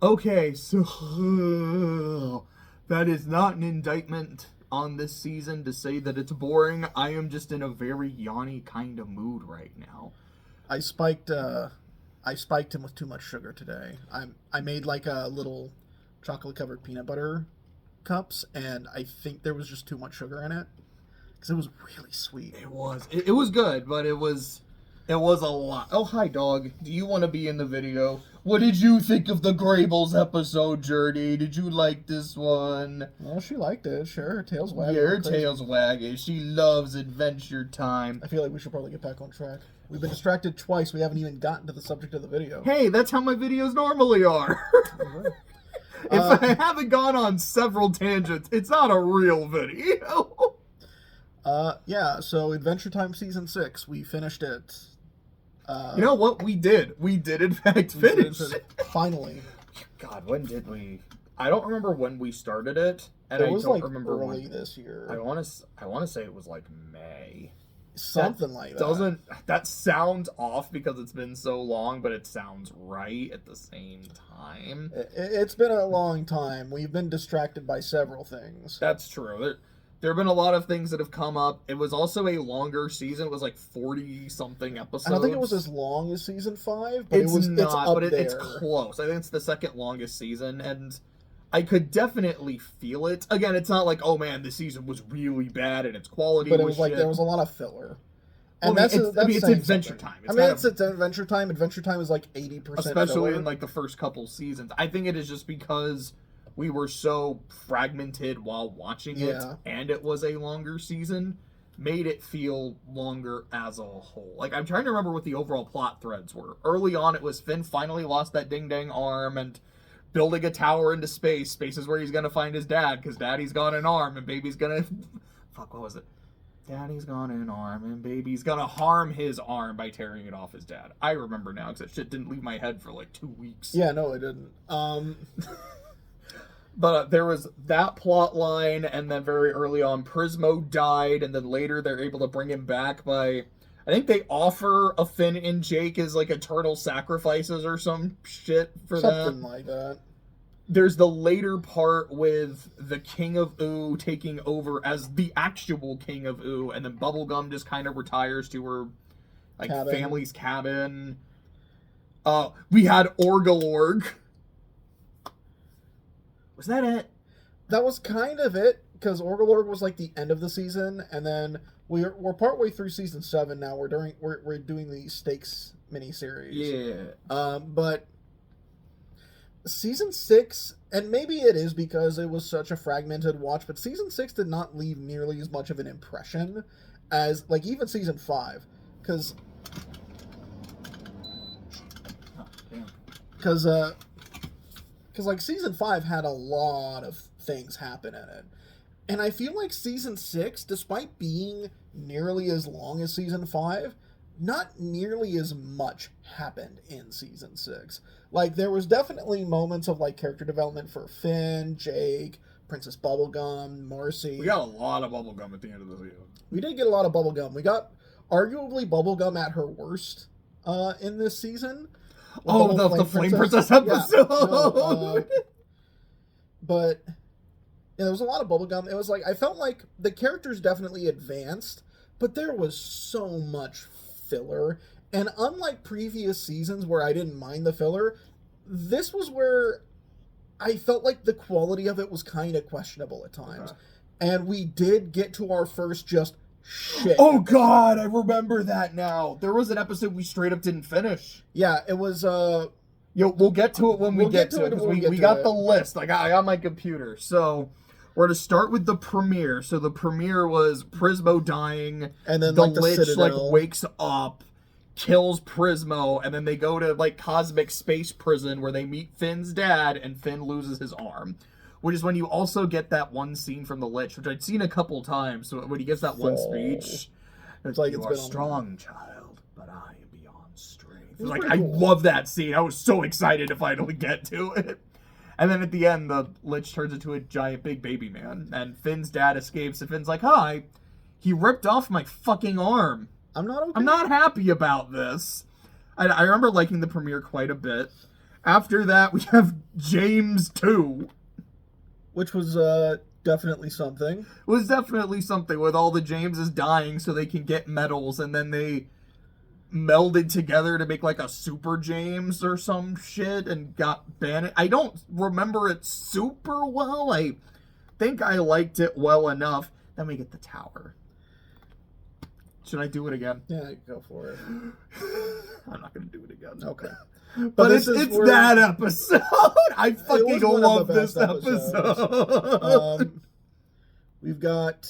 Okay, so that is not an indictment on this season to say that it's boring. I am just in a very yawny kind of mood right now. I spiked him with too much sugar today. I made like a little chocolate covered peanut butter cups, and I think there was just too much sugar in it because it was really sweet. It was good, but it was a lot. Oh, hi, dog. Do you want to be in the video? What did you think of the Grables episode, Journey? Did you like this one? Well, she liked it. Sure, her tail's wagging. Yeah, her tail's wagging. She loves Adventure Time. I feel like we should probably get back on track. We've been distracted twice. We haven't even gotten to the subject of the video. Hey, that's how my videos normally are. If I haven't gone on several tangents, it's not a real video. Yeah, so Adventure Time Season 6, we finished it. You know what? We did in fact finish it. Finally. God, when did we? I don't remember when we started it, and It was I don't like remember early when. this year. I want to say it was like May. Something like that. That sounds off because it's been so long, but it sounds right at the same time. It's been a long time. We've been distracted by several things. That's true. There have been a lot of things that have come up. It was also a longer season. It was like 40-something episodes. I don't think it was as long as Season 5, but it's it's close. I think it's the second longest season, and I could definitely feel it. Again, it's not like, oh man, this season was really bad and its quality but it was was like shit. there was a lot of filler. And that's it's Adventure Time. It's Adventure Time. Adventure Time is like 80%. Especially filler. in like the first couple seasons. I think it is just because we were so fragmented while watching it, and it was a longer season, made it feel longer as a whole. Like, I'm trying to remember what the overall plot threads were. Early on, it was Finn finally lost that ding-dang arm, and building a tower into space. Space is where he's gonna find his dad, because daddy's got an arm, and baby's gonna... Fuck, what was it? Daddy's got an arm, and baby's gonna harm his arm by tearing it off his dad. I remember now, because that shit didn't leave my head for like 2 weeks. Yeah, no, it didn't. But there was that plot line, and then very early on, Prismo died, and then later they're able to bring him back by... I think they offer a Finn and Jake as, like, eternal sacrifices or some shit for that. Something like that. There's the later part with the King of Ooh taking over as the actual King of Ooh, and then Bubblegum just kind of retires to her, like, family's cabin. We had Orgalorg. Was that it? That was kind of it, because Orgalorg was like the end of the season, and then we're partway through season 7 now. We're doing the Stakes miniseries. Yeah. But season 6, and maybe it is because it was such a fragmented watch, but season 6 did not leave nearly as much of an impression as like even season 5, because like season 5 had a lot of things happen in it. And I feel like season 6, despite being nearly as long as season 5, not nearly as much happened in season 6. Like, there was definitely moments of, like, character development for Finn, Jake, Princess Bubblegum, Marcy. We got a lot of Bubblegum at the end of the season. We did get a lot of Bubblegum. We got, arguably, Bubblegum at her worst in this season. The Flame Princess episode! Yeah, but yeah, there was a lot of bubblegum. It was like, I felt like the characters definitely advanced, but there was so much filler. And unlike previous seasons where I didn't mind the filler, this was where I felt like the quality of it was kind of questionable at times. And we did get to our first just shit. Oh god, I remember that now. There was an episode we straight up didn't finish. Yeah, it was we'll get to it when we get to it, because we got the list. Like, I got my computer. So we're going to start with the premiere. So the premiere was Prismo dying, and then the like, Lich Citadel wakes up, kills Prismo, and then they go to like cosmic space prison where they meet Finn's dad, and Finn loses his arm. Which is when you also get that one scene from the Lich, which I'd seen a couple times. So when he gets that one speech, it's like, you are strong, child, but I am beyond strength. Like, I love that scene. I was so excited to finally get to it. And then at the end, the Lich turns into a giant big baby man, and Finn's dad escapes, and Finn's like, hi, he ripped off my fucking arm. I'm not okay. I'm not happy about this. I remember liking the premiere quite a bit. After that, we have James 2. Which was definitely something. It was definitely something with all the Jameses dying so they can get medals, and then they melded together to make like a Super James or some shit and got banned. I don't remember it super well. I think I liked it well enough. Then we get the tower. Should I do it again? Yeah, go for it. I'm not going to do it again. Okay. But it's that episode. I fucking love this episode. We've got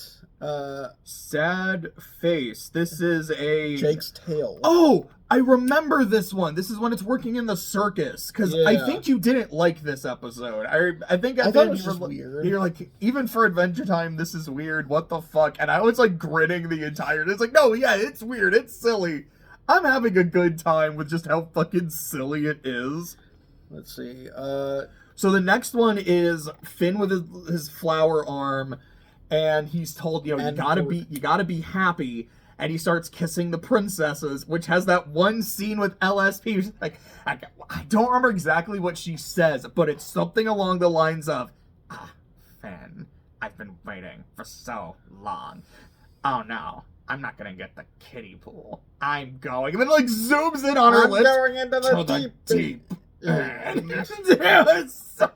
Sad Face. This is a Jake's Tale. Oh, I remember this one. This is when it's working in the circus. Because I think you didn't like this episode. I think I thought it was just weird. You're like, even for Adventure Time, this is weird. What the fuck? And I was like grinning the entire. It's like, no, yeah, it's weird. It's silly. I'm having a good time with just how fucking silly it is. Let's see. So the next one is Finn with his flower arm, and he's told, you gotta be happy, and he starts kissing the princesses, which has that one scene with LSP. She's like, I don't remember exactly what she says, but it's something along the lines of, Finn, I've been waiting for so long. Oh no. I'm not gonna get the kiddie pool. I'm going. And then like zooms in on her lips. I'm going into the deep. It was so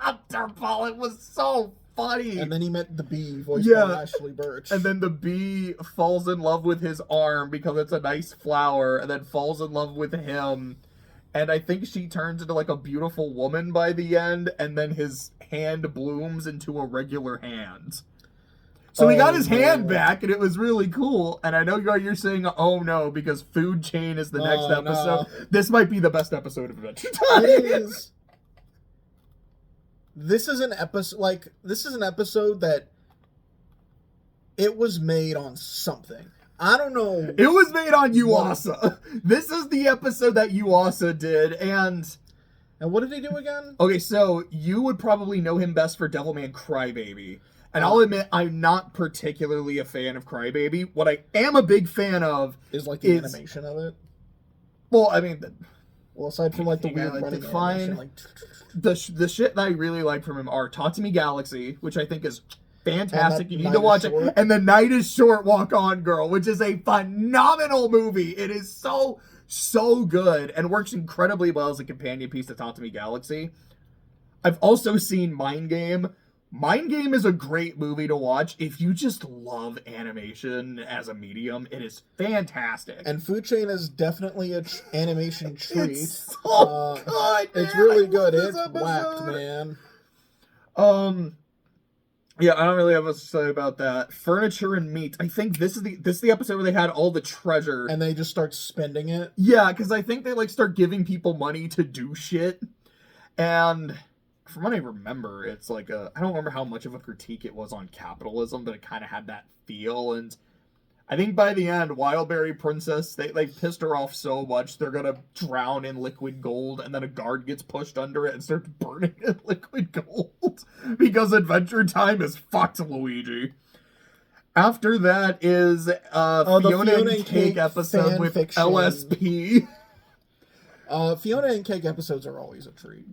uncomfortable. It was so funny. And then he met the bee, voiced by Ashley Birch. And then the bee falls in love with his arm because it's a nice flower, and then falls in love with him. And I think she turns into like a beautiful woman by the end, and then his hand blooms into a regular hand. So he got his hand back, and it was really cool. And I know you're saying, oh no, because Food Chain is the next episode. No. This might be the best episode of Adventure Time. It is. This is an episode that it was made on something. I don't know. It was made on Yuasa. This is the episode that Yuasa did, and what did he do again? Okay, so you would probably know him best for Devilman Crybaby. And I'll admit, I'm not particularly a fan of Crybaby. What I am a big fan of is like the animation of it. Well, I mean, aside from like the weird running animation, like the shit that I really like from him are Talk to Me Galaxy, which I think is fantastic. You need to watch it, and The Night Is Short, Walk On Girl, which is a phenomenal movie. It is so good and works incredibly well as a companion piece to Talk to Me Galaxy. I've also seen Mind Game. Mind Game is a great movie to watch if you just love animation as a medium. It is fantastic. And Food Chain is definitely an animation treat. It's so good, It's really good. It's whacked, man. Yeah, I don't really have much to say about that. Furniture and Meat. I think this is the episode where they had all the treasure. And they just start spending it? Yeah, because I think they like start giving people money to do shit. And from what I remember, it's like I don't remember how much of a critique it was on capitalism, but it kind of had that feel. And I think by the end, Wildberry Princess, they pissed her off so much they're gonna drown in liquid gold, and then a guard gets pushed under it and starts burning in liquid gold because Adventure Time is fucked, Luigi. After that is Fiona and Cake episode with fiction. LSP. Fiona and Cake episodes are always a treat.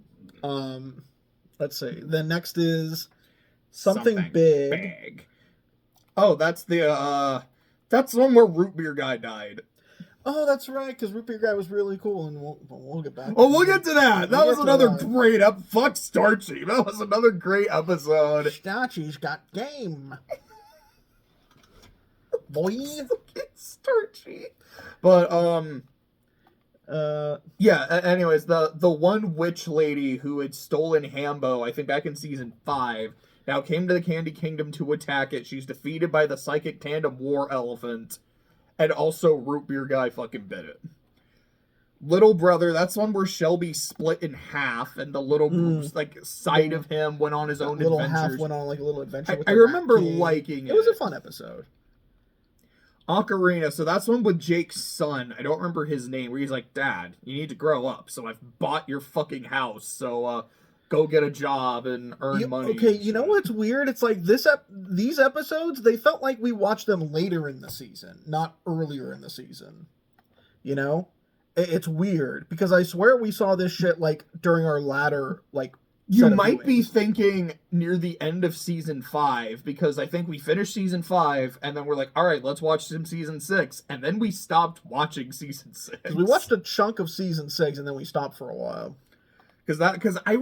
Let's see. The next is Something Big. Oh, that's the one where Root Beer Guy died. Oh, that's right, because Root Beer Guy was really cool, and we'll get back to Oh, we'll get to that. That was another great fuck Starchy. That was another great episode. Starchy's got game. Boy. Starchy. But, yeah, anyways, the one witch lady who had stolen Hambo, I think back in season 5, now came to the Candy Kingdom to attack it. She's defeated by the Psychic Tandem War Elephant, and also Root Beer Guy fucking bit it. Little Brother, that's one where Shelby split in half, and the little side of him went on his own adventures. Little half went on like a little adventure. I remember liking it. It was a fun episode. Ocarina, so that's one with Jake's son. I don't remember his name, where he's like, Dad, you need to grow up, so I've bought your fucking house, so go get a job and earn money. Okay, you know what's weird? It's like these episodes, they felt like we watched them later in the season, not earlier in the season. You know? It's weird because I swear we saw this shit like during our latter like. You might be thinking near the end of season 5 because I think we finished season 5 and then we're like, all right, let's watch some season 6, and then we stopped watching season 6. We watched a chunk of season 6 and then we stopped for a while. Because I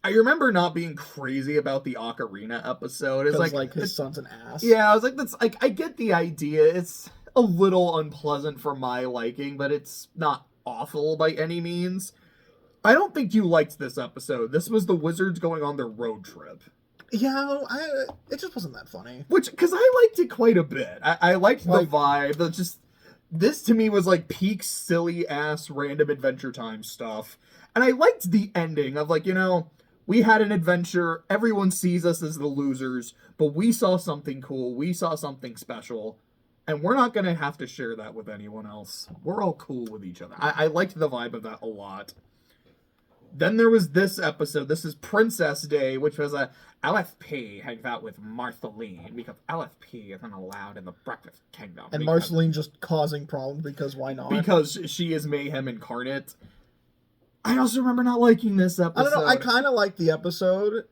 remember not being crazy about the Ocarina episode. It's like his son's an ass. Yeah, I was like, that's like I get the idea. It's a little unpleasant for my liking, but it's not awful by any means. I don't think you liked this episode. This was the wizards going on their road trip. Yeah, it just wasn't that funny. Because I liked it quite a bit. I liked the vibe. This to me was like peak silly ass random Adventure Time stuff. And I liked the ending of like, we had an adventure. Everyone sees us as the losers, but we saw something cool. We saw something special. And we're not going to have to share that with anyone else. We're all cool with each other. I liked the vibe of that a lot. Then there was this episode. This is Princess Day, which was a LFP hangs out with Marceline because LFP isn't allowed in the Breakfast Kingdom. And Marceline just causing problems because why not? Because she is mayhem incarnate. I also remember not liking this episode. I don't know. I kind of liked the episode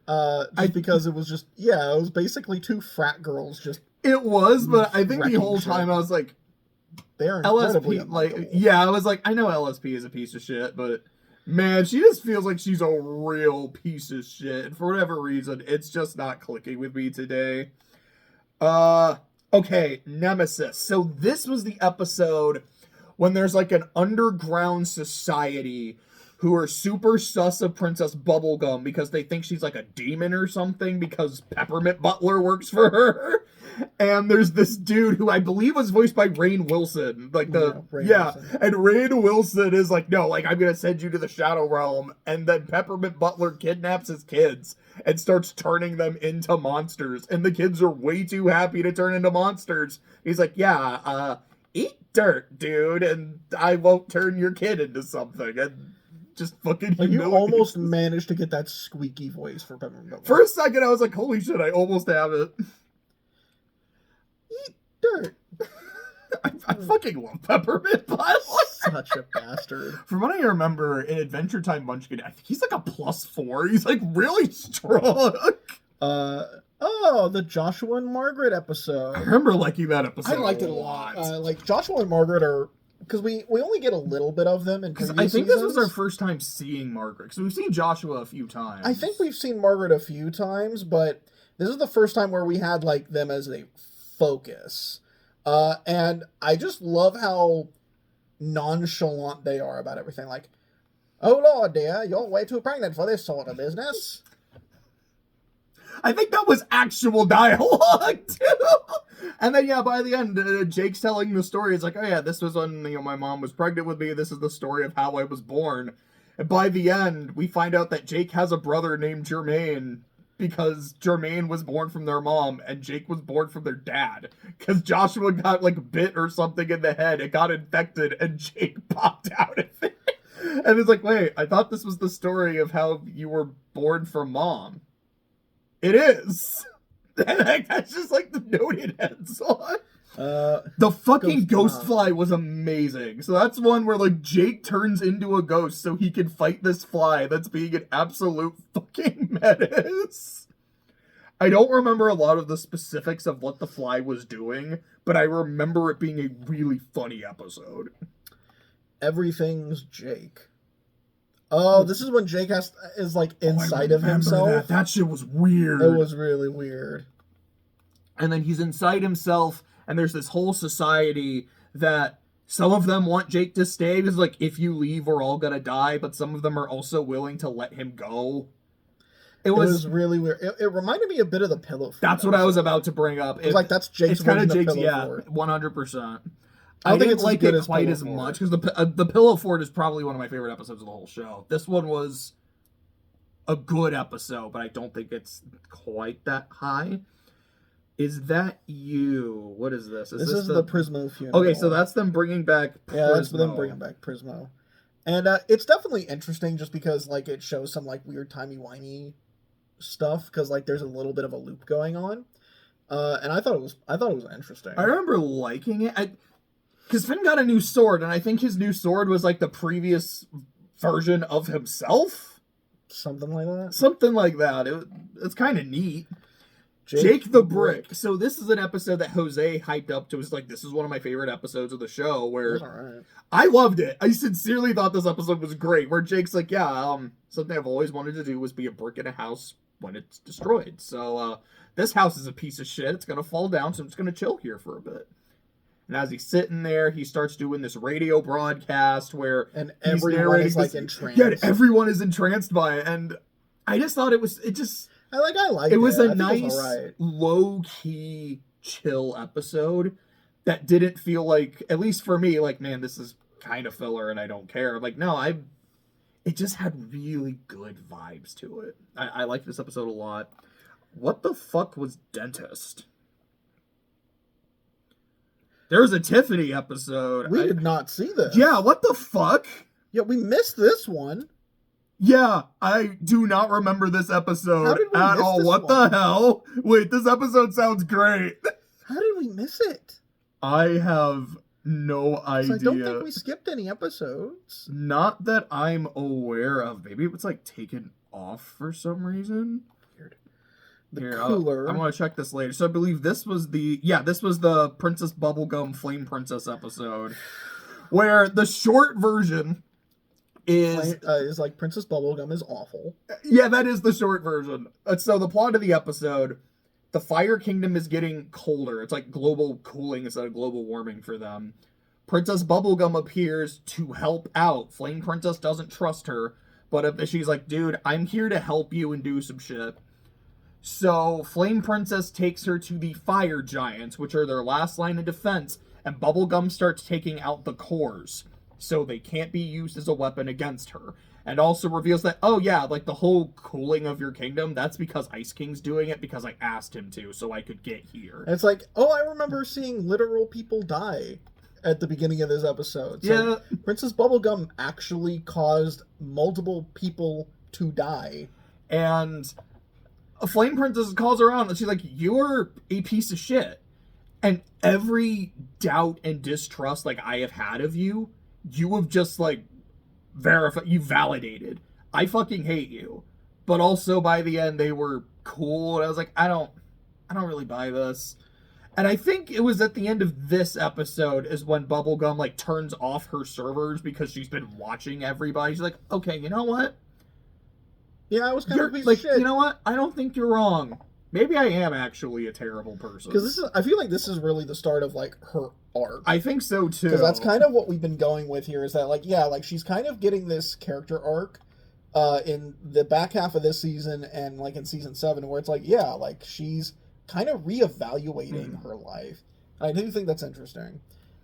because it was just, it was basically two frat girls just. It was, but I think the whole time I was like, they're LSP, I was like, I know LSP is a piece of shit, but man, she just feels like she's a real piece of shit. And for whatever reason, it's just not clicking with me today. Okay, Nemesis. So this was the episode when there's like an underground society who are super sus of Princess Bubblegum because they think she's like a demon or something because Peppermint Butler works for her. And there's this dude who I believe was voiced by Rainn Wilson. Wilson. And Rainn Wilson is like, no, like, I'm going to send you to the Shadow Realm. And then Peppermint Butler kidnaps his kids and starts turning them into monsters. And the kids are way too happy to turn into monsters. He's like, eat dirt, dude, and I won't turn your kid into something. And just fucking you almost managed to get that squeaky voice for Peppermint Butler. For a second, I was like, holy shit, I almost have it. Eat dirt. I fucking love Peppermint Butler. Such a bastard. From what I remember, in Adventure Time Munchkin, I think he's like a +4. He's like really strong. The Joshua and Margaret episode. I remember liking that episode. I liked it a lot. Like Joshua and Margaret are, because we only get a little bit of them in previous I think seasons. This was our first time seeing Margaret, because we've seen Joshua a few times. I think we've seen Margaret a few times, but this is the first time where we had like them as a focus. And I just love how nonchalant they are about everything. Like, oh Lord, dear, you're way too pregnant for this sort of business. I think that was actual dialogue, too. And then, by the end, Jake's telling the story. It's like, oh, yeah, this was when, my mom was pregnant with me. This is the story of how I was born. And by the end, we find out that Jake has a brother named Jermaine because Jermaine was born from their mom and Jake was born from their dad. Because Joshua got, bit or something in the head. It got infected, and Jake popped out of it. And it's like, wait, I thought this was the story of how you were born from mom. It is. And that's just the note it ends on. The fucking Ghostfly was amazing. So that's one where Jake turns into a ghost so he can fight this fly that's being an absolute fucking menace. I don't remember a lot of the specifics of what the fly was doing, but I remember it being a really funny episode. Everything's Jake. Oh, this is when Jake is inside of himself. That shit was weird. It was really weird. And then he's inside himself, and there's this whole society that some of them want Jake to stay because, if you leave, we're all gonna die. But some of them are also willing to let him go. It was really weird. It reminded me a bit of the Pillow Fort. That's what I was about to bring up. It's that's Jake's version of Pillow Fort. 100%. I didn't like it quite as much because the Pillow Fort is probably one of my favorite episodes of the whole show. This one was a good episode, but I don't think it's quite that high. Is that you? What is this? This is the Prismo funeral. Okay, so that's them bringing back Prismo. Yeah, that's them bringing back Prismo. And it's definitely interesting just because, it shows some, weird timey-wimey stuff because, there's a little bit of a loop going on. And I thought it was interesting. I remember liking it. Because Finn got a new sword, and I think his new sword was like the previous version of himself. Something like that. Something like that. It's kind of neat. Jake the Brick. So this is an episode that Jose hyped up to. Was like, this is one of my favorite episodes of the show. Where right. I loved it. I sincerely thought this episode was great. Where Jake's like, yeah, something I've always wanted to do was be a brick in a house when it's destroyed. So this house is a piece of shit. It's gonna fall down, so I'm just gonna chill here for a bit. And as he's sitting there, he starts doing this radio broadcast where everyone is like entranced. Yeah, everyone is entranced by it, and I just thought it was it was a nice, low-key, chill episode that didn't feel like, at least for me, like, man, this is kind of filler and I don't care. Like, no, it just had really good vibes to it. I like this episode a lot. What the fuck was Dentist? There was a Tiffany episode. We did not see this. Yeah, what the fuck? Yeah, we missed this one. Yeah, I do not remember this episode at all. What the hell? Wait, this episode sounds great. How did we miss it? I have no idea. I don't think we skipped any episodes. Not that I'm aware of. Maybe it was like taken off for some reason. Weird. Cooler. I'm gonna check this later. So I believe this was the Princess Bubblegum Flame Princess episode, where the short version is like Princess Bubblegum is awful. Yeah, that is the short version. So the plot of the episode, the Fire Kingdom is getting colder. It's like global cooling instead of global warming for them. Princess Bubblegum appears to help out. Flame Princess doesn't trust her, but she's like, dude, I'm here to help you and do some shit. So Flame Princess takes her to the Fire Giants, which are their last line of defense, and Bubblegum starts taking out the cores, so they can't be used as a weapon against her. And also reveals that, oh yeah, like the whole cooling of your kingdom, that's because Ice King's doing it because I asked him to, so I could get here. And it's like, oh, I remember seeing literal people die at the beginning of this episode. So yeah. Princess Bubblegum actually caused multiple people to die. And a Flame Princess calls her on and she's like, you're a piece of shit. And every doubt and distrust like I have had of you, you have just like you validated. I fucking hate you. But also by the end they were cool and I was like, I don't really buy this. And I think it was at the end of this episode is when Bubblegum like turns off her servers because she's been watching everybody. She's like, okay, you know what? Yeah, I was kind of a piece like, of shit. You know what? I don't think you're wrong. Maybe I am actually a terrible person. Because I feel like this is really the start of like her arc. I think so too. Because that's kind of what we've been going with here. Is that like, yeah, like she's kind of getting this character arc, in the back half of this season and like in season 7, where it's like, yeah, like she's kind of reevaluating her life. I do think that's interesting.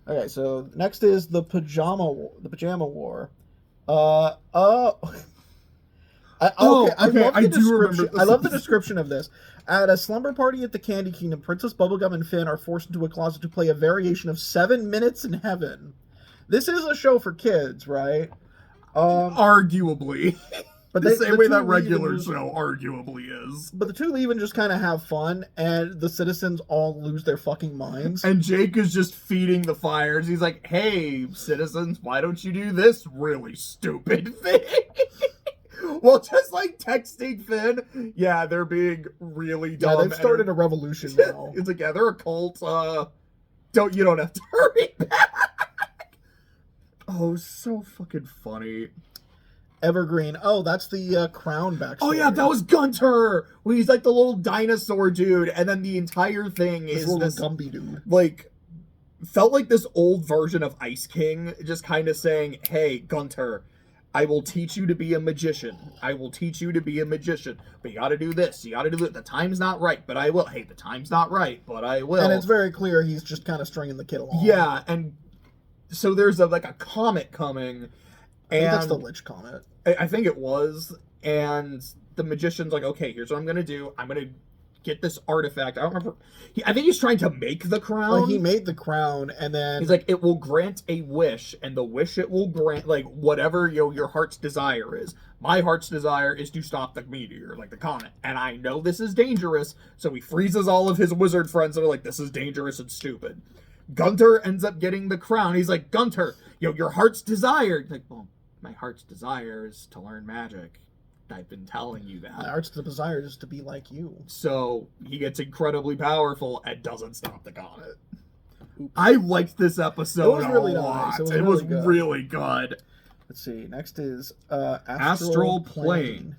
Okay, so next is the pajama war. I love the description of this. At a slumber party at the Candy Kingdom, Princess Bubblegum and Finn are forced into a closet to play a variation of 7 Minutes in Heaven. This is a show for kids, right? Arguably. But the same way that regular show arguably is. But the two leave and just kind of have fun, and the citizens all lose their fucking minds. And Jake is just feeding the fires. He's like, hey, citizens, why don't you do this really stupid thing? Well, just like texting Finn, yeah, they're being really dumb. Yeah, they've started a revolution now. It's like, yeah, they're a cult. You don't have to hurry back. Oh, so fucking funny. Evergreen. Oh, that's the Crown backstory. Oh yeah, that was Gunter. When he's like the little dinosaur dude, and then the entire thing is this Gumby dude. Like, felt like this old version of Ice King, just kind of saying, "Hey, Gunter, I will teach you to be a magician. I will teach you to be a magician. But you gotta do this. You gotta do it. The time's not right, but I will. Hey, the time's not right, but I will." And it's very clear he's just kind of stringing the kid along. Yeah, and so there's a comet coming. I think that's the Lich Comet. I think it was. And the magician's like, okay, here's what I'm going to do. I'm going to get this artifact. I don't remember. I think he's trying to make the crown. Like, he made the crown, and then he's like, it will grant a wish, and the wish it will grant, like, whatever your heart's desire is. My heart's desire is to stop the meteor, like the comet. And I know this is dangerous, so he freezes all of his wizard friends that are like, this is dangerous and stupid. Gunter ends up getting the crown. He's like, Gunter, your heart's desire. Like, well, my heart's desire is to learn magic. I've been telling you that. My heart's desire is to be like you. So he gets incredibly powerful and doesn't stop the comet. Oops. I liked this episode it was really a lot. Nice. It was really good. Let's see. Next is Astral Plane.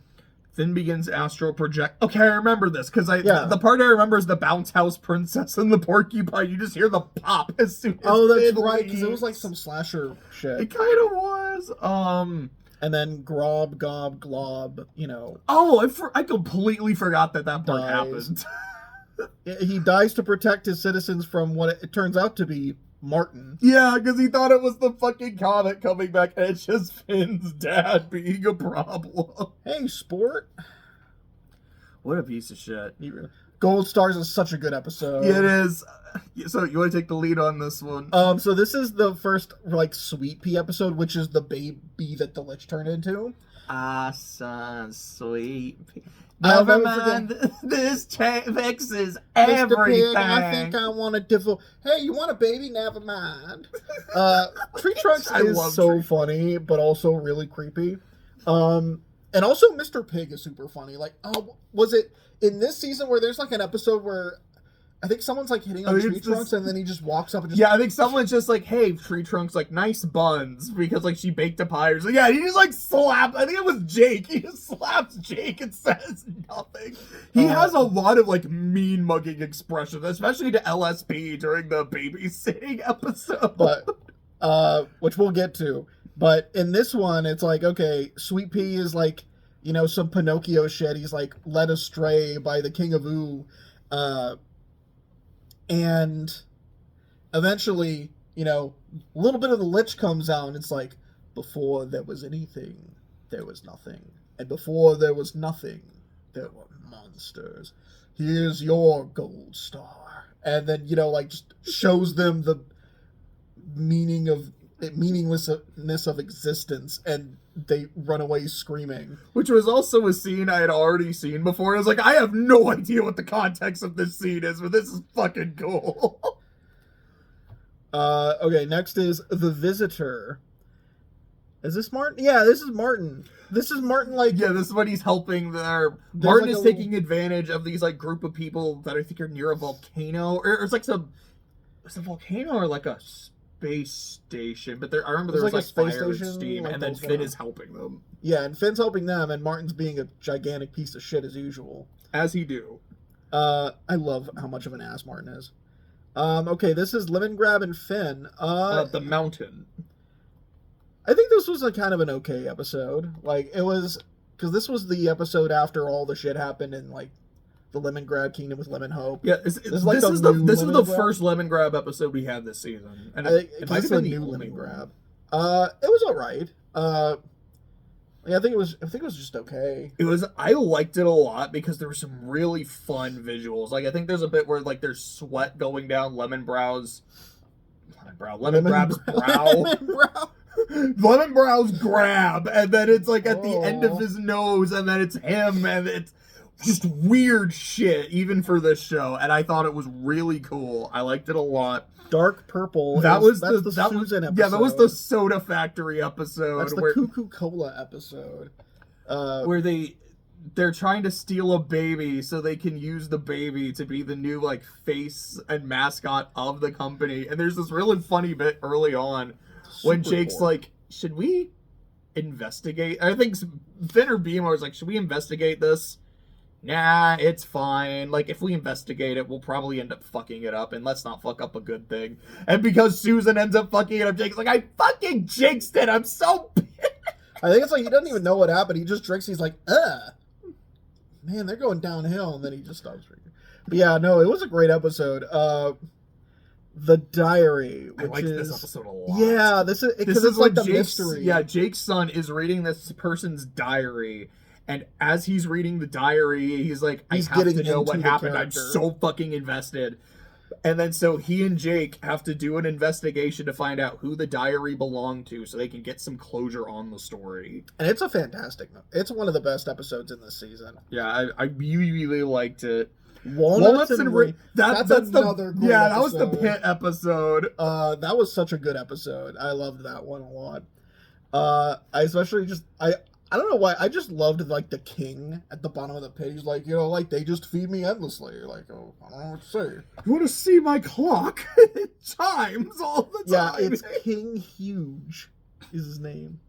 Then begins astral project. Okay, I remember this because the part I remember is the bounce house princess and the porcupine. You just hear the pop as soon as that's right, because it was like some slasher shit. It kind of was. And then Grob, Gob, Glob, Oh, I completely forgot that part happened. He dies to protect his citizens from what it turns out to be Martin. Yeah, because he thought it was the fucking comet coming back, and it's just Finn's dad being a problem. Hey, sport. What a piece of shit. Gold Stars is such a good episode. Yeah, it is. So, you want to take the lead on this one? So this is the first, Sweet Pea episode, which is the baby that the Lich turned into. Son, Sweet Pea. Never mind, this fixes everything. Mr. Pig, I think I want a Hey, you want a baby? Never mind. Tree Trunks is so funny, but also really creepy. And also Mr. Pig is super funny. Was it in this season where there's an episode where I think someone's hitting on Tree Trunks and then he just walks up and just... Yeah, I think someone's just hey, Tree Trunks, nice buns, because she baked a pie or something. Yeah, he just slaps, I think it was Jake, he just slaps Jake and says nothing. He has a lot of mean mugging expressions, especially to LSP during the babysitting episode. But, which we'll get to. But in this one, it's okay, Sweet Pea is some Pinocchio shit. He's led astray by the King of Ooh. And eventually, a little bit of the Lich comes out, and it's before there was anything, there was nothing. And before there was nothing, there were monsters. Here's your gold star. And then, just shows them the meaninglessness of existence, and they run away screaming. Which was also a scene I had already seen before. I was I have no idea what the context of this scene is, but this is fucking cool. Okay, next is The Visitor. Is this Martin? Yeah, this is Martin. This is Martin, Yeah, this is when he's helping Martin is taking advantage of these, group of people that I think are near a volcano. Or it's it's a volcano or a space station, but I remember there was fire and steam, and then Finn is helping them. Yeah, and Finn's helping them, and Martin's being a gigantic piece of shit as usual. As he do. I love how much of an ass Martin is. Okay, this is Lemon Grab and Finn. The mountain. I think this was kind of an okay episode. It was, because this was the episode after all the shit happened in the Lemon Grab Kingdom with Lemon Hope. Yeah, this is the first Lemon Grab episode we had this season, and it might have been the new Lemon Grab. It was alright. I think it was just okay. I liked it a lot because there were some really fun visuals. I think there's a bit where there's sweat going down Lemon Grab's brow. Lemon Brow's grab, and then it's at the end of his nose, and then it's him, and it's just weird shit, even for this show, and I thought it was really cool. I liked it a lot. Dark Purple. That's the Susan episode. Yeah, that was the Soda Factory episode. That's the Cuckoo Cola episode. Where they're trying to steal a baby so they can use the baby to be the new face and mascot of the company. And there's this really funny bit early on when Jake's should we investigate? I think Finn or Beam was should we investigate this? Nah, it's fine. If we investigate it, we'll probably end up fucking it up, and let's not fuck up a good thing. And because Susan ends up fucking it up, Jake's I fucking jinxed it! I'm so pissed! I think it's he doesn't even know what happened. He just drinks, he's ugh! Man, they're going downhill, and then he just stops drinking. But yeah, no, it was a great episode. The Diary, which I liked this episode a lot. Yeah, this is the mystery. Yeah, Jake's son is reading this person's diary, and as he's reading the diary, he's I have to know what happened. I'm so fucking invested. And then so he and Jake have to do an investigation to find out who the diary belonged to so they can get some closure on the story. And it's one of the best episodes in this season. Yeah, I really liked it. Walnuts and that's another great that was episode. the pit episode. That was such a good episode. I loved that one a lot. I especially I don't know why, I just loved, like, the king at the bottom of the pit. He's like, like, they just feed me endlessly. Like, oh, I don't know what to say. You want to see my clock? It chimes all the time. Yeah, it's King Huge is his name.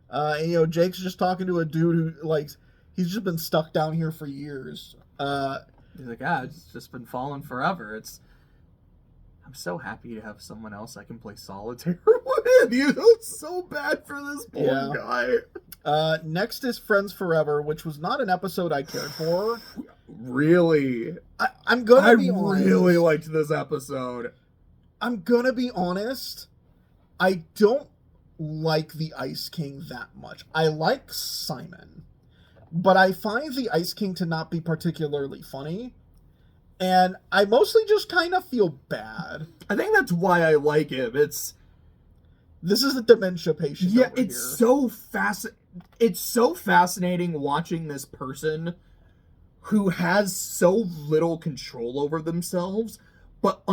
And, Jake's just talking to a dude who, like, he's just been stuck down here for years. He's like, it's just been falling forever. I'm so happy to have someone else I can play solitaire with. You feel so bad for this poor guy. Next is Friends Forever, which was not an episode I cared for. Really? I'm gonna be honest. I really liked this episode. I'm gonna be honest. I don't like the Ice King that much. I like Simon, but I find the Ice King to not be particularly funny. And I mostly just kind of feel bad. I think that's why I like him. This is the dementia patient. Yeah, it's so fascinating watching this person who has so little control over themselves, but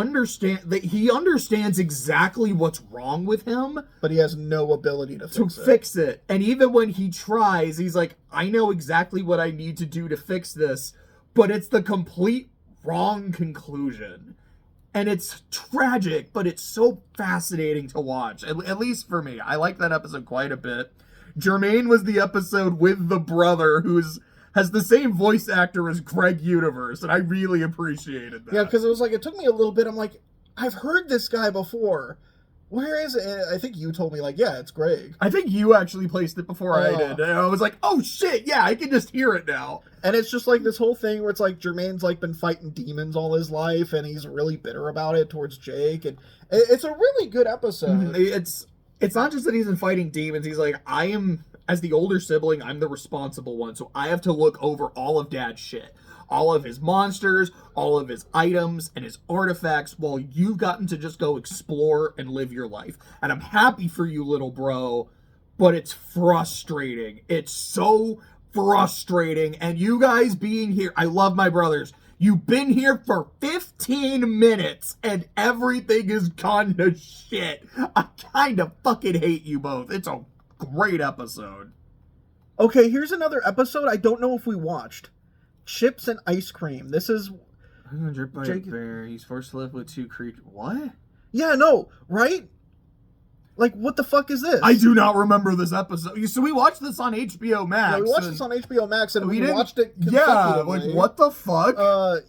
he understands exactly what's wrong with him, but he has no ability to fix it. And even when he tries, he's like, I know exactly what I need to do to fix this, but it's the complete wrong conclusion. And it's tragic, but it's so fascinating to watch. At least for me. I like that episode quite a bit. Jermaine was the episode with the brother has the same voice actor as Greg Universe, and I really appreciated that. Yeah, because it took me a little bit. I'm like, I've heard this guy before. Where is it? I think you told me, like, yeah, it's Greg. I think you actually placed it before I did. And I was like, oh shit, yeah, I can just hear it now. And it's just like this whole thing where it's like Jermaine's like been fighting demons all his life, and he's really bitter about it towards Jake. And it's a really good episode. It's not just that he's been fighting demons. He's like, as the older sibling, I'm the responsible one, so I have to look over all of Dad's shit. All of his monsters, all of his items, and his artifacts, while you've gotten to just go explore and live your life. And I'm happy for you, little bro, but it's frustrating. It's so frustrating. And you guys being here, I love my brothers. You've been here for 15 minutes, and everything has gone to shit. I kind of fucking hate you both. It's a great episode. Okay, here's another episode I don't know if we watched. Chips and Ice Cream. This is Jake Bear. He's forced to live with two creatures. What? Yeah, no, right? Like, what the fuck is this? I do not remember this episode. So we watched this on HBO Max. Yeah, we watched this on HBO Max, and we watched it consecutively. Yeah, like, what the fuck?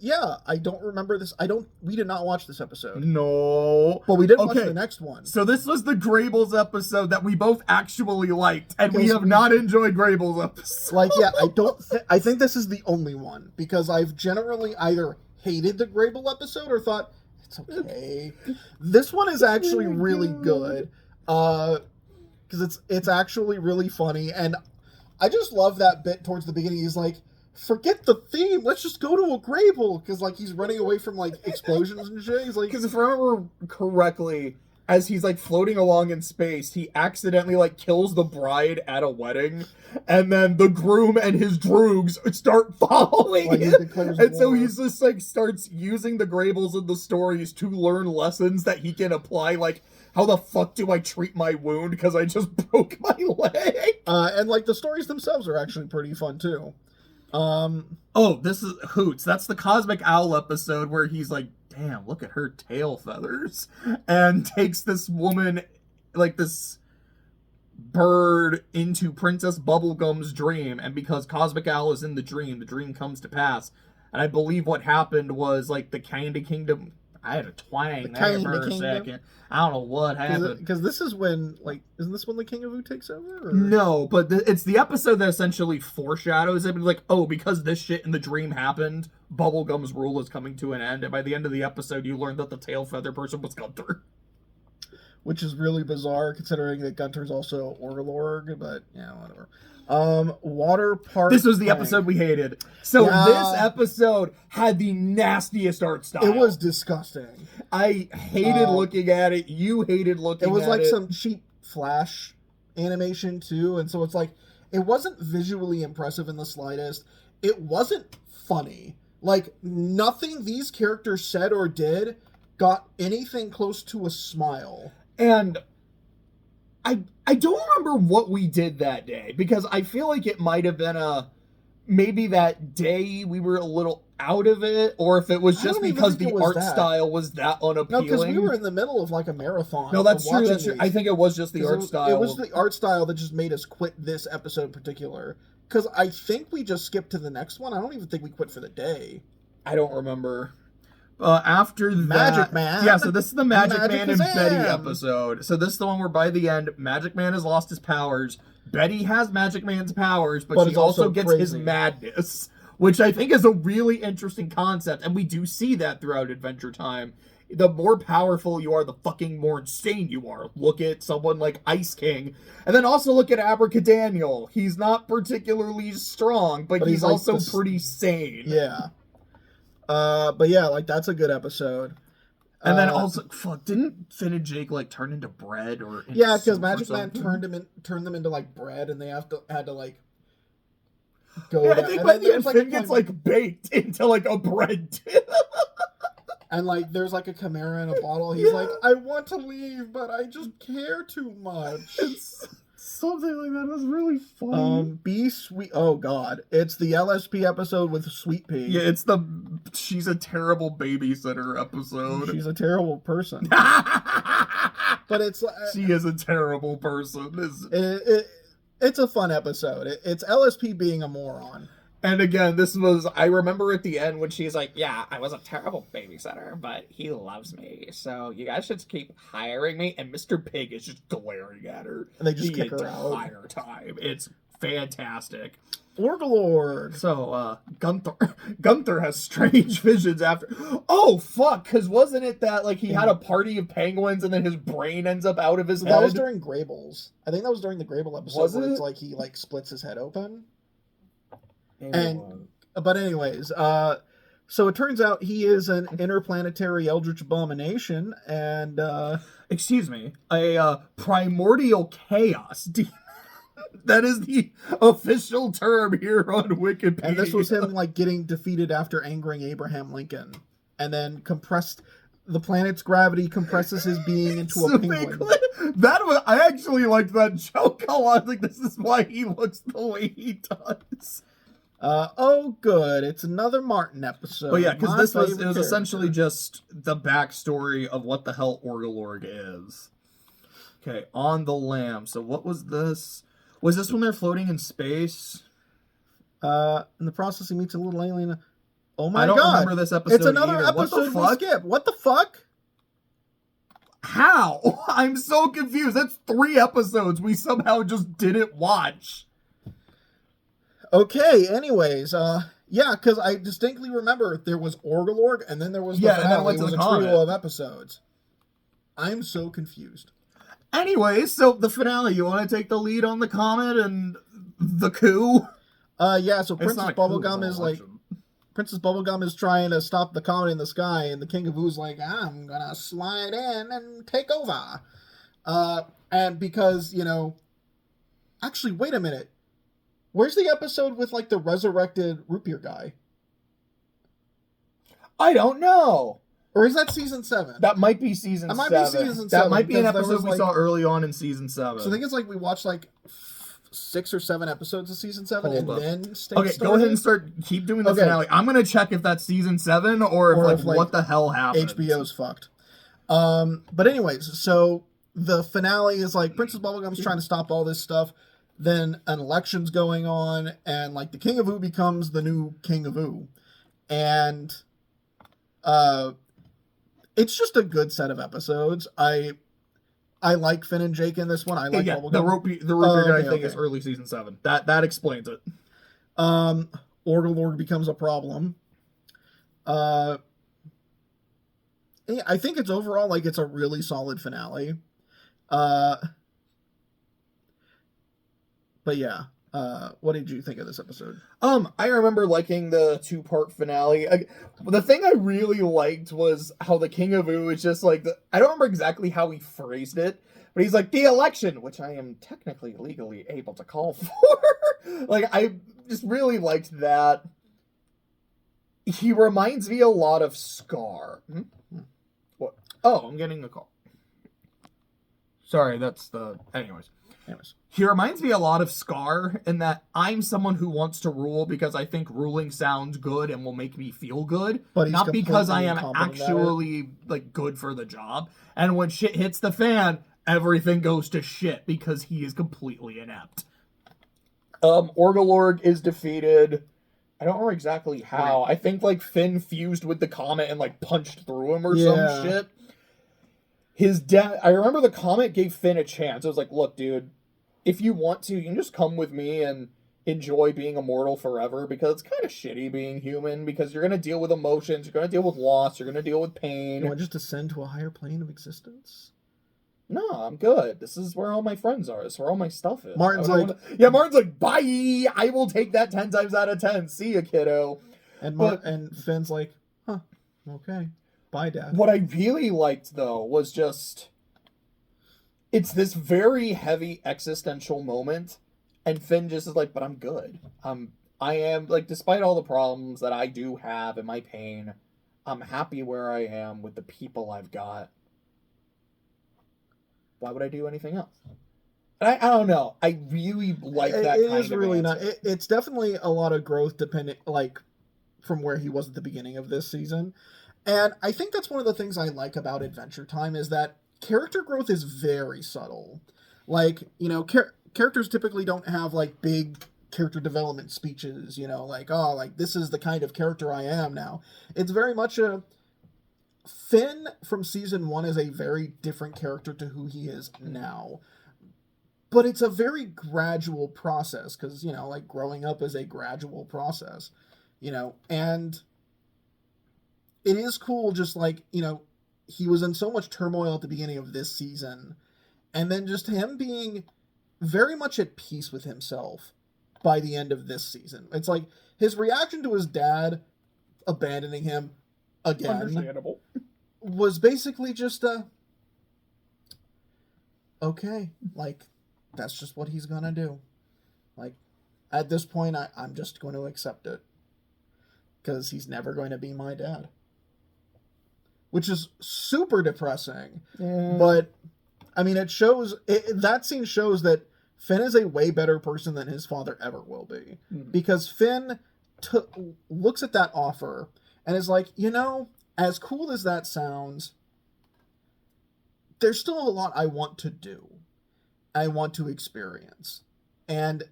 Yeah, I don't remember this. We did not watch this episode. No. But we did watch the next one. So this was the Grable's episode that we both actually liked, and we have not enjoyed Grable's episode. Like, yeah, I think this is the only one, because I've generally either hated the Grable episode or thought, it's okay. This one is actually really good. Because it's actually really funny, and I just love that bit towards the beginning. He's like, forget the theme, let's just go to a Grable, because like he's running away from like explosions and shit. He's like, because if I remember correctly, as he's like floating along in space, he accidentally like kills the bride at a wedding, and then the groom and his droogs start following him, and so he's just like starts using the Grables in the stories to learn lessons that he can apply, like, how the fuck do I treat my wound because I just broke my leg? And like the stories themselves are actually pretty fun too. This is Hoots. That's the Cosmic Owl episode where he's like, damn, look at her tail feathers. And takes this woman, like this bird, into Princess Bubblegum's dream. And because Cosmic Owl is in the dream comes to pass. And I believe what happened was like the Candy Kingdom... I had a twang there for a second. I don't know what happened. Because this is when, like, isn't this when the King of Ooh takes over? Or? No, but it's the episode that essentially foreshadows it. Like, oh, because this shit in the dream happened, Bubblegum's rule is coming to an end. And by the end of the episode, you learn that the tail feather person was Gunther. Which is really bizarre, considering that Gunter's also Orlorg, but, yeah, whatever. Water Park. This was the episode we hated. So this episode had the nastiest art style. It was disgusting. I hated looking at it. You hated looking at it. It was like some cheap Flash animation too, and so it's like it wasn't visually impressive in the slightest. It wasn't funny. Like, nothing these characters said or did got anything close to a smile. And I don't remember what we did that day, because I feel like it might have been maybe that day we were a little out of it, or if it was just because the art style was that unappealing. No, because we were in the middle of like a marathon. No, that's true. That's true. I think it was just the art style. It was the art style that just made us quit this episode in particular. Because I think we just skipped to the next one. I don't even think we quit for the day. I don't remember. After that, Magic Man. Yeah, so this is the Magic Man and Betty episode. So this is the one where by the end, Magic Man has lost his powers. Betty has Magic Man's powers, but she also gets his madness, which I think is a really interesting concept, and we do see that throughout Adventure Time. The more powerful you are, the fucking more insane you are. Look at someone like Ice King, and then also look at Abracadaniel. He's not particularly strong, but he's like also pretty sane. Yeah. But yeah, like, that's a good episode. And then also, fuck, didn't Finn and Jake like turn into bread or? Yeah, because Magic Man turned them into like bread, and they had to like go. Yeah, I think by the end, Finn gets like baked into like a bread. And like, there's like a chimera in a bottle. He's like, I want to leave, but I just care too much. It's something like that. It was really funny. Be Sweet. Oh God, it's the LSP episode with Sweet Pea. Yeah, it's the she's a terrible babysitter episode. She's a terrible person. But it's she is a terrible person. It's a fun episode. It's LSP being a moron. And again, I remember at the end when she's like, yeah, I was a terrible babysitter, but he loves me, so you guys should keep hiring me. And Mr. Pig is just glaring at her and they just kick her out the entire time. It's fantastic. Orgalord. So, Gunther has strange visions after. Oh, fuck, because wasn't it that, like, he had a party of penguins and then his brain ends up out of his head? That was during Grable's. I think that was during the Grable episode where it's like he, like, splits his head open. But anyways, so it turns out he is an interplanetary eldritch abomination, and excuse me, a primordial chaos demon. That is the official term here on Wikipedia. And this was him like getting defeated after angering Abraham Lincoln, and then the planet's gravity compresses his being into a penguin. I actually liked that joke a lot. Like, this is why he looks the way he does. Oh, good. It's another Martin episode. But yeah, because it was essentially just the backstory of what the hell Orgalorg is. Okay, on the Lamb. So what was this? Was this when they're floating in space? In the process, he meets a little alien. Oh my God. I don't remember this episode. It's another episode we skip. What the fuck? How? I'm so confused. That's 3 episodes we somehow just didn't watch. Okay, anyways, yeah, because I distinctly remember there was Orgalorg, and then there was the finale. And then it was a trio of episodes. I'm so confused. Anyways, so the finale, you want to take the lead on the comet and the coup? Yeah, so Princess Bubblegum is trying to stop the comet in the sky, and the King of Oo's like, I'm gonna slide in and take over. And because, actually, wait a minute. Where's the episode with, like, the resurrected root beer guy? I don't know. Or is that season 7? That might be season 7. That might be season 7. That might be an episode we saw early on in season 7. So I think it's like we watched, like, 6 or 7 episodes of season 7 then started. Go ahead and keep doing the finale. I'm going to check if that's season 7 or if what the hell happened. HBO's fucked. But anyways, so the finale is, like, Princess Bubblegum's trying to stop all this stuff. Then an election's going on, and like the King of Ooh becomes the new King of Ooh, and it's just a good set of episost. I like Finn and Jake in this one. I like Bubblegum. The root beer guy thing is early season 7. That explains it. Orgalorg becomes a problem. Yeah, I think it's overall like it's a really solid finale. But yeah, what did you think of this episode? I remember liking the 2-part finale. The thing I really liked was how the King of Ooh is just like, I don't remember exactly how he phrased it, but he's like, the election, which I am technically legally able to call for. Like, I just really liked that. He reminds me a lot of Scar. What? Oh, I'm getting a call. Sorry, that's the... Anyways. He reminds me a lot of Scar in that I'm someone who wants to rule because I think ruling sounds good and will make me feel good, but not because I am actually like good for the job. And when shit hits the fan, everything goes to shit because he is completely inept. Orgalorg is defeated. I don't know exactly how. Right. I think like Finn fused with the comet and like punched through him or some shit. His dad, I remember the comet gave Finn a chance. I was like, look, dude, if you want to, you can just come with me and enjoy being immortal forever, because it's kind of shitty being human, because you're going to deal with emotions, you're going to deal with loss, you're going to deal with pain. You want to just ascend to a higher plane of existence? No, I'm good. This is where all my friends are. This is where all my stuff is. Martin's like... Martin's like, bye! I will take that 10 times out of 10. See ya, kiddo. And Finn's like, huh, okay. Bye, Dad. What I really liked, though, was just... It's this very heavy existential moment, and Finn just is like, but I'm good. I am, like, despite all the problems that I do have and my pain, I'm happy where I am with the people I've got. Why would I do anything else? I don't know. I really like that kind of answer. It is really not. It's definitely a lot of growth depending, like, from where he was at the beginning of this season. And I think that's one of the things I like about Adventure Time is that character growth is very subtle. Like, you know, characters typically don't have, like, big character development speeches, you know, like, oh, like, this is the kind of character I am now. It's very much a... Finn from season 1 is a very different character to who he is now. But it's a very gradual process, because, you know, like, growing up is a gradual process, you know, and... It is cool, just like, you know, he was in so much turmoil at the beginning of this season, and then just him being very much at peace with himself by the end of this season. It's like, his reaction to his dad abandoning him again was basically just okay, like, that's just what he's gonna do. Like, at this point, I'm just going to accept it, because he's never going to be my dad. Which is super depressing. But, I mean, it shows... that scene shows that Finn is a way better person than his father ever will be. Because Finn looks at that offer and is like, you know, as cool as that sounds, there's still a lot I want to do. I want to experience. And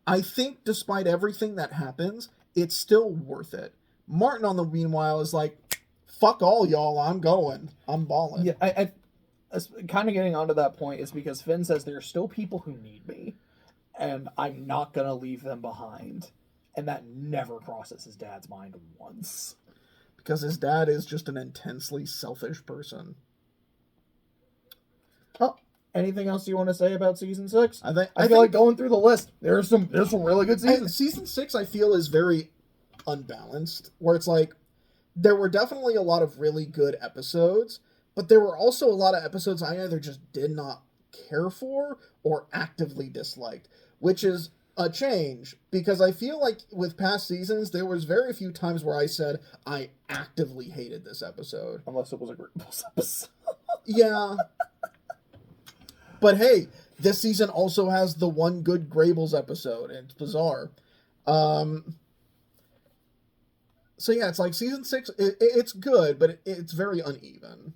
I think despite everything that happens, it's still worth it. Martin, on the meanwhile, is like... Fuck all y'all, I'm going. I'm balling. Yeah, I kind of getting onto that point is because Finn says there are still people who need me, and I'm not going to leave them behind. And that never crosses his dad's mind once. Because his dad is just an intensely selfish person. Oh, anything else you want to say about season 6? I feel like going through the list, there's some really good seasons. Season 6, I feel, is very unbalanced, where it's like, there were definitely a lot of really good episodes, but there were also a lot of episodes I either just did not care for or actively disliked, which is a change, because I feel like with past seasons, there was very few times where I said, I actively hated this episode. Unless it was a Grables episode. Yeah. But hey, this season also has the one good Grables episode, and it's bizarre. So yeah, it's like season 6, it's good, but it's very uneven.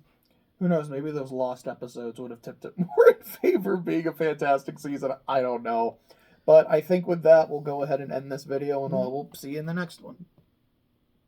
Who knows, maybe those lost episodes would have tipped it more in favor of being a fantastic season. I don't know. But I think with that, we'll go ahead and end this video, and we'll see you in the next one.